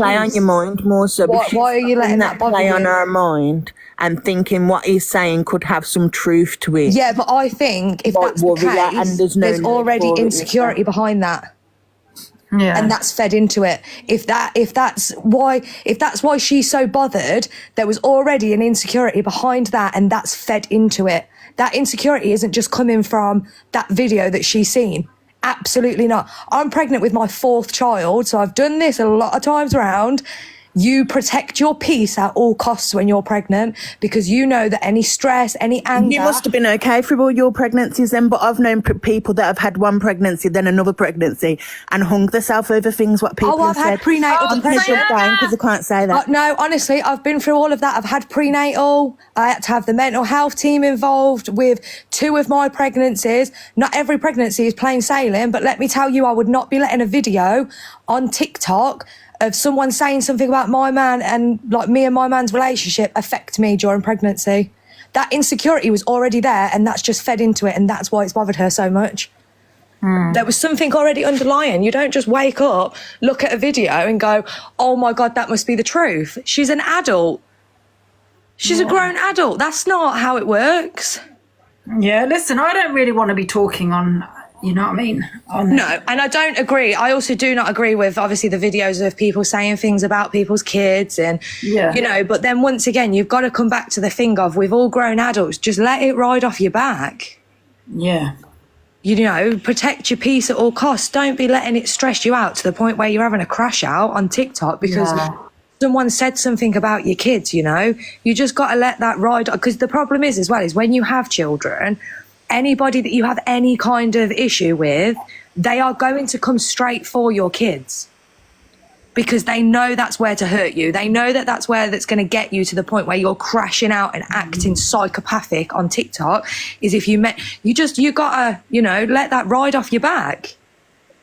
play on your mind more so. Why are you letting that bother play you? on her mind and thinking what he's saying could have some truth to it? Yeah, but I think if that's the worry her, case, and there's already for it, insecurity behind that. Yeah. And that's fed into it. If that's why she's so bothered, there was already an insecurity behind that, and that's fed into it. That insecurity isn't just coming from that video that she's seen. Absolutely not. I'm pregnant with my 4th child, so I've done this a lot of times around. You protect your peace at all costs when you're pregnant, because you know that any stress, any anger... You must have been okay through all your pregnancies then, but I've known people that have had one pregnancy, then another pregnancy, and hung themselves over things what people have said. I've had prenatal depression. Because I can't say that. No, honestly, I've been through all of that. I've had prenatal. I had to have the mental health team involved with 2 of my pregnancies. Not every pregnancy is plain sailing, but let me tell you, I would not be letting a video on TikTok of someone saying something about my man and like me and my man's relationship affect me during pregnancy. That insecurity was already there, and that's just fed into it, and that's why it's bothered her so much. There was something already underlying. You don't just wake up, look at a video and go, oh my God, that must be the truth. She's an adult. She's a grown adult. That's not how it works. Yeah, listen, I don't really want to be talking on, you know what I mean? No, and I don't agree. I also do not agree with, obviously, the videos of people saying things about people's kids and, you know, but then once again, you've got to come back to the thing of, we've all grown adults, just let it ride off your back. Yeah. You know, protect your peace at all costs. Don't be letting it stress you out to the point where you're having a crash out on TikTok because someone said something about your kids, you know? You just got to let that ride. Because the problem is, as well, is when you have children, anybody that you have any kind of issue with, they are going to come straight for your kids. Because they know that's where to hurt you. They know that that's where that's going to get you to the point where you're crashing out and acting psychopathic on TikTok. Is if you gotta, you know, let that ride off your back.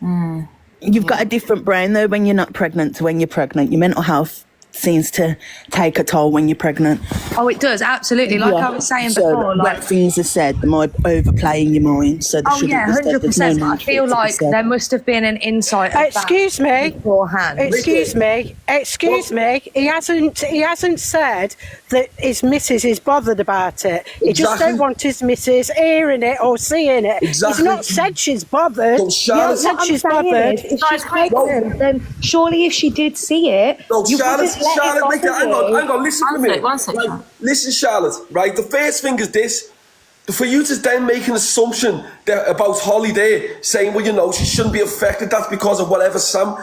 You've got a different brain though when you're not pregnant to when you're pregnant. Your mental health seems to take a toll when you're pregnant. Oh, it does, absolutely. Like I was saying so before, like when things are said, the more overplaying your mind. So oh yeah, 100%. I feel like there must have been an insight. Excuse me. Beforehand. Excuse me. Excuse me. He hasn't said that his missus is bothered about it. He just don't want his missus hearing it or seeing it. He's not said she's bothered. He's not said she's bothered. If she's pregnant, then surely if she did see it, you wouldn't Charlotte, hang on, listen to me. One second. Right, listen, Charlotte, right? The first thing is this. For you to then make an assumption about Holly there, saying, well, you know, she shouldn't be affected, that's because of whatever, Sam.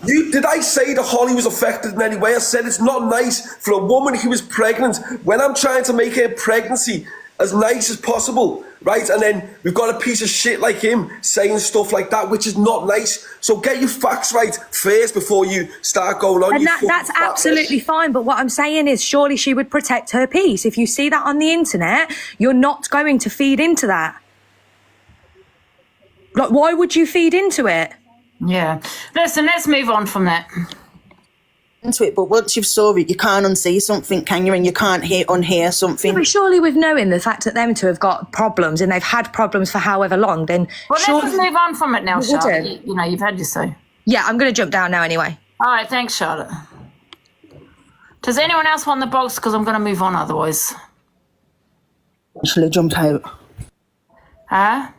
Did I say that Holly was affected in any way? I said it's not nice for a woman who is pregnant, when I'm trying to make her pregnancy as nice as possible, right? And then we've got a piece of shit like him saying stuff like that, which is not nice. So get your facts right first before you start going on. And that's absolutely fine. But what I'm saying is, surely she would protect her peace. If you see that on the internet, you're not going to feed into that. Like, why would you feed into it? Yeah. Listen, let's move on from that. Into it, but once you've saw it, you can't unsee something, can you? And you can't unhear something. Yeah, but surely with knowing the fact that them two have got problems and they've had problems for however long, then well, let's just move on from it now, Charlotte. You know, you've had your say. Yeah, I'm going to jump down now anyway. All right, thanks, Charlotte. Does anyone else want the box? Because I'm going to move on otherwise. Actually, jumped out. Huh?